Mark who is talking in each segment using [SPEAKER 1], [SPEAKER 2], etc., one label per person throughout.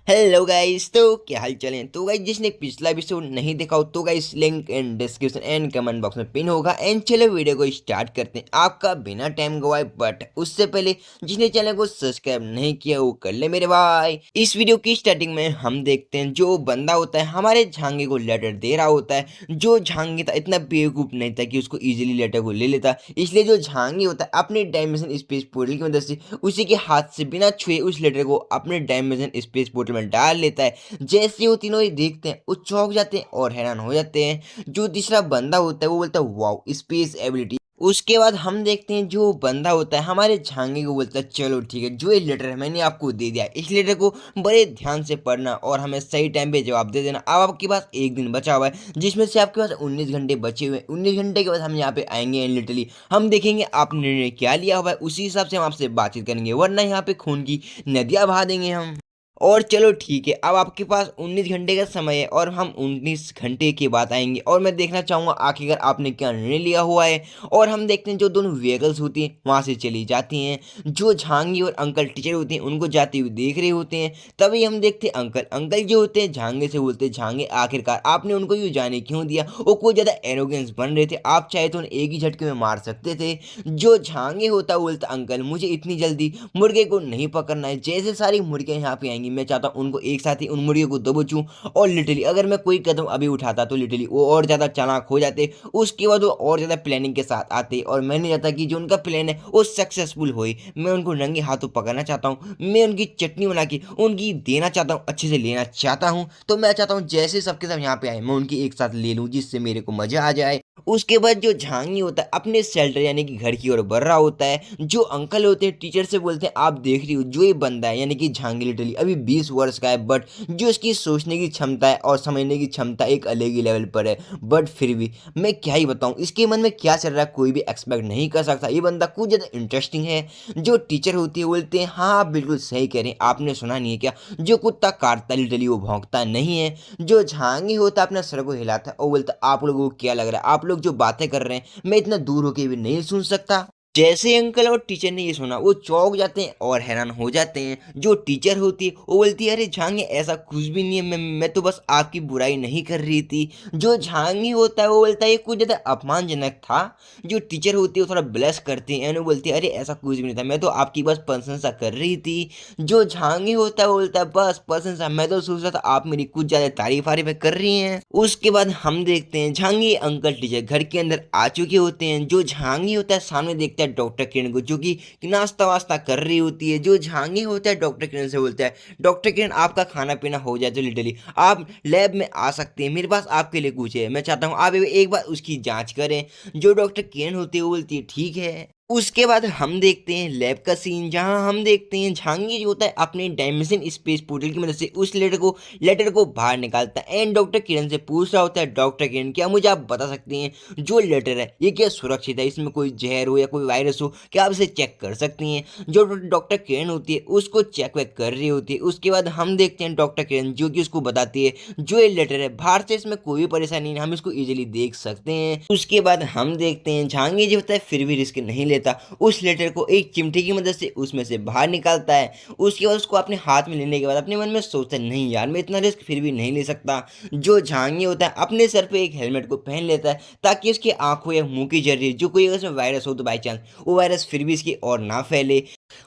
[SPEAKER 1] Hello guys, तो क्या हाल चाल है। तो गाइस जिसने पिछला एपिसोड नहीं देखा हो तो guys link in description and comment box में पिन होगा। एंड चलो वीडियो को स्टार्ट करते हैं आपका बिना टाइम गवाए। बट उससे पहले जिसने चैनल को सब्सक्राइब नहीं किया वो कर ले मेरे भाई। इस वीडियो की स्टार्टिंग में हम देखते हैं जो बंदा होता है हमारे झांगे को लेटर दे रहा होता है। जो झांगे था इतना बेवकूफ नहीं था कि उसको इजीली लेटर को ले लेता, इसलिए जो झांगे होता है अपने डायमेंशन स्पेस पोर्टल की मदद से उसी के हाथ से बिना छुए उस लेटर को अपने डायमेंशन स्पेस पोर्टल में डाल लेता है। जैसे वो तीनों ही देखते हैं वो चौंक जाते हैं और हैरान हो जाते हैं। जो तीसरा बंदा होता है वो बोलता है वाओ स्पेस एबिलिटी। उसके बाद हम देखते हैं जो बंदा होता है हमारे झांगे को बोलता है चलो ठीक है, जो ये लेटर है मैंने आपको दे दिया, इस लेटर को बड़े ध्यान से पढ़ना और हमें सही टाइम पे जवाब दे देना। अब आपके पास एक दिन बचा हुआ है जिसमें से आपके पास 19 घंटे बचे हुए हैं। 19 घंटे के बाद हम यहाँ पे आएंगे एंड लिटरली हम देखेंगे आपने निर्णय क्या लिया हुआ है, उसी हिसाब से हम आपसे बातचीत करेंगे, वरना यहाँ पे खून की नदियाँ बहा देंगे हम। और चलो ठीक है, अब आपके पास 19 घंटे का समय है और हम 19 घंटे के बाद आएंगे और मैं देखना चाहूंगा आखिरकार आपने क्या निर्णय लिया हुआ है। और हम देखते हैं जो दोनों व्हीकल्स होती हैं वहां से चली जाती हैं। जो झांगी और अंकल टीचर होते हैं उनको जाते हुए देख रहे होते हैं। तभी हम देखते हैं अंकल अंकल जो होते हैं झांगे से बोलते हैं झांगे आखिरकार आपने उनको यूँ जाने क्यों दिया। वो कोई ज़्यादा एरोगेंस बन रहे थे, आप चाहे तो उन्हें एक ही झटके में मार सकते थे। जो झांगे होता बोलता अंकल मुझे इतनी जल्दी मुर्गे को नहीं पकड़ना है। जैसे सारी मुर्गियां यहाँ पे आएंगी मैं चाहता हूँ उनको एक साथ ही उन मुर्गियों को दबोचूं। और लिटरली अगर मैं कोई कदम अभी उठाता तो लिटरली वो और ज़्यादा चालाक हो जाते। उसके बाद वो और ज़्यादा प्लानिंग के साथ आते और मैं नहीं चाहता कि जो उनका प्लान है वो सक्सेसफुल हो। मैं उनको नंगे हाथों पकड़ना चाहता हूँ, मैं उनकी चटनी बना के उनकी देना चाहता हूँ, अच्छे से लेना चाहता हूँ। तो मैं चाहता हूँ जैसे सबके सब यहाँ पे आए मैं उनकी एक साथ ले लूँ जिससे मेरे को मजा आ जाए। उसके बाद जो झांगी होता है अपने शेल्टर यानी कि घर की ओर बढ़ रहा होता है। जो अंकल होते हैं टीचर से बोलते हैं आप देख रही हो जो ये बंदा है यानी कि झांगी लिटरली अभी 20 वर्ष का है, बट जो इसकी सोचने की क्षमता है और समझने की क्षमता एक अलग ही लेवल पर है। बट फिर भी मैं क्या ही बताऊं इसके मन में क्या चल रहा है कोई भी एक्सपेक्ट नहीं कर सकता। ये बंदा कुछ ज़्यादा इंटरेस्टिंग है। जो टीचर होती है बोलते हैं हाँ आप बिल्कुल सही कह रहे हैं, आपने सुना नहीं है क्या, जो कुत्ता काटता लिटरली वो भौंकता नहीं है। जो झांगी होता है अपना सर को हिलाता है और बोलता है आप लोगों को क्या लग रहा है, आप लोग जो बातें कर रहे हैं मैं इतना दूर होके भी नहीं सुन सकता। जैसे अंकल और टीचर ने ये सुना वो चौंक जाते हैं और हैरान हो जाते हैं। जो टीचर होती है वो बोलती है अरे झांगी ऐसा कुछ भी नहीं है, मैं तो बस आपकी बुराई नहीं कर रही थी। जो झांगी होता है वो बोलता है ये कुछ ज़्यादा अपमानजनक था। जो टीचर होती है वो थोड़ा ब्लश करती है एंड वो बोलती है अरे ऐसा कुछ भी नहीं था, मैं तो आपकी बस प्रशंसा कर रही थी। जो झांगी होता है वो बोलता है बस प्रशंसा, मैं तो सोच रहा था आप मेरी कुछ ज़्यादा तारीफ वारीफ कर रही हैं। उसके बाद हम देखते हैं झांगी अंकल टीचर घर के अंदर आ चुके होते हैं। जो झांगी होता है सामने देखता है डॉक्टर किरण को जो कि नाश्ता वास्ता कर रही होती है। जो झांगी होता है डॉक्टर किरण से बोलता है डॉक्टर किरण आपका खाना पीना हो जाए तो लिटरली आप लैब में आ सकते हैं, मेरे पास आपके लिए कुछ है, मैं चाहता हूँ आप एक बार उसकी जांच करें। जो डॉक्टर किरण होती है वो बोलती है ठीक है। उसके बाद हम देखते हैं लैब का सीन जहां हम देखते हैं झांगी जो होता है अपने डायमेंशन स्पेस पोर्टल की मदद से उस लेटर को बाहर निकालता है एंड डॉक्टर किरण से पूछ रहा होता है डॉक्टर किरण क्या मुझे आप बता सकते हैं जो लेटर है ये क्या सुरक्षित है, इसमें कोई जहर हो या कोई वायरस हो, क्या आप इसे चेक कर सकती हैं। जो डॉक्टर किरण होती है उसको चेक वेक कर रही होती है। उसके बाद हम देखते हैं डॉक्टर किरण जो कि उसको बताती है जो ये लेटर है बाहर से इसमें कोई भी परेशानी नहीं, हम इसको इजीली देख सकते हैं। उसके बाद हम देखते हैं झांगी जो होता है फिर भी रिस्क नहीं लेता, उस लेटर को एक चिमटी की मदद से उसमें से बाहर निकालता है। उसके बाद उसको अपने हाथ में लेने के बाद अपने मन में सोचता है नहीं यार मैं इतना रिस्क फिर भी नहीं ले सकता। जो झांगी होता है अपने सर पे एक हेलमेट को पहन लेता है ताकि उसकी आंखों या मुंह की जरिए जो कोई अगर उसमें वायरस हो तो बाई चांस वो वायरस फिर भी इसकी और ना फैले।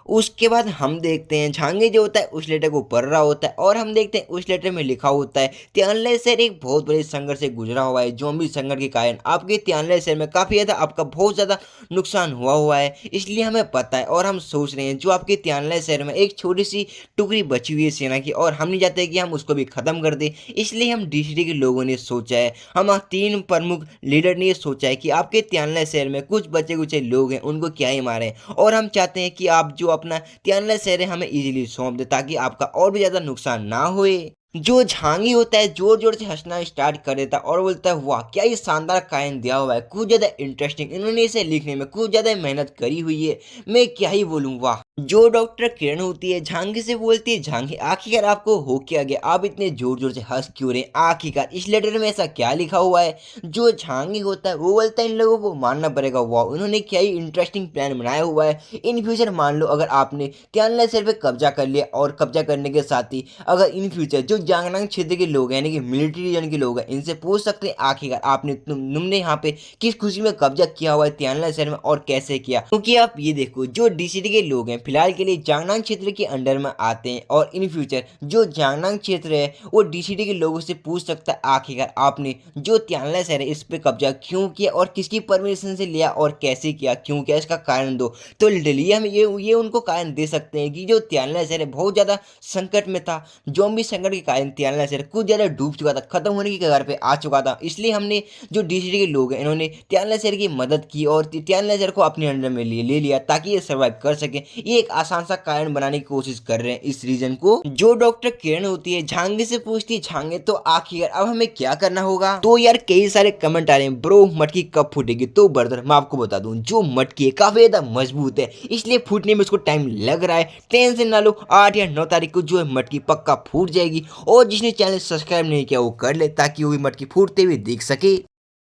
[SPEAKER 1] उसके बाद हम देखते हैं झांगी जो होता है उस लेटर को पढ़ रहा होता है और हम देखते हैं उस लेटर में लिखा होता है तियानवे शहर एक बहुत बड़े संघर्ष से गुजरा हुआ है, ज़ॉम्बी संकट के कारण आपके तियानवे शहर में काफ़ी ज़्यादा आपका बहुत ज़्यादा नुकसान हुआ है, इसलिए हमें पता है और हम सोच रहे हैं जो आपके तियानवे शहर में एक छोटी सी टुकड़ी बची हुई है सेना की और हम नहीं चाहते कि हम उसको भी ख़त्म कर दें। इसलिए हम डीसीडी के लोगों ने सोचा है, हम 3 प्रमुख लीडर ने ये सोचा है कि आपके तियानवे शहर में कुछ बचे कुचे लोग हैं उनको क्या ही मारें और हम चाहते हैं कि आप जो अपना तियानवे शहर है हमें इजीली सौंप दे ताकि आपका और भी ज़्यादा नुकसान ना होए। जो झांगी होता है जोर जोर से हंसना स्टार्ट कर देता है और बोलता है वाह क्या ये शानदार कायन दिया हुआ है, कुछ ज़्यादा इंटरेस्टिंग, इन्होंने इसे लिखने में कुछ ज़्यादा मेहनत करी हुई है, मैं क्या ही बोलूँ वाह। जो डॉक्टर किरण होती है झांगी से बोलती है, झांगी आखिरकार आपको हो क्या गया, आप इतने जोर जोर से हंस क्यों रहे हैं, आखिरकार इस लेटर में ऐसा क्या लिखा हुआ है। जो झांगी होता है वो बोलता है इन लोगों को मानना पड़ेगा, वाह उन्होंने क्या ही इंटरेस्टिंग प्लान बनाया हुआ है। इन फ्यूचर मान लो अगर आपने त्यानला शहर पे कब्जा कर लिया और कब्जा करने के साथ ही अगर इन फ्यूचर जो जांगनांग क्षेत्र के लोग हैं यानी कि मिलिट्री रीजन के लोग हैं इनसे पूछ सकते हैं आखिरकार आपने तुमने यहाँ पे किस खुशी में कब्जा किया हुआ है त्यानला शहर में और कैसे किया। क्योंकि आप ये देखो जो डीसीटी के लोग हैं फिलहाल के लिए जांगनांग क्षेत्र के अंडर में आते हैं और इन फ्यूचर जो जांगनांग क्षेत्र है वो डीसीटी के लोगों से पूछ सकता है आखिरकार आपने जो त्यानला शहर है इस पे कब्जा क्यों किया और किसकी परमिशन से लिया और कैसे किया क्यों किया, इसका कारण दो। तो लिटरली हम ये उनको कारण दे सकते हैं कि जो त्यानला शहर है बहुत ज़्यादा संकट में था, ज़ॉम्बी संकट के कारण त्यानला शहर कुछ ज़्यादा डूब चुका था, खत्म होने की कगार पे आ चुका था। इसलिए हमने जो डीसीटी के लोग हैं इन्होंने त्यानला शहर की मदद की और त्यानला शहर को अपने अंडर में ले लिया ताकि ये सर्वाइव कर सके। ये एक आसान सा कारण बनाने की कोशिश कर रहे हैं इस रीजन को। जो डॉक्टर किरण होती है झांगे से पूछती है, झांगे तो आखिर अब हमें क्या करना होगा। तो यार कई सारे कमेंट आ रहे हैं ब्रो मटकी कब फूटेगी, तो ब्रदर मैं आपको बता दूं जो मटकी है काफी ज्यादा मजबूत है इसलिए फूटने में उसको टाइम लग रहा है। टेंशन ना लो 8 या 9 तारीख को जो है मटकी पक्का फूट जाएगी। और जिसने चैनल सब्सक्राइब नहीं किया वो कर ले ताकि वो भी मटकी फूटते हुए देख सके।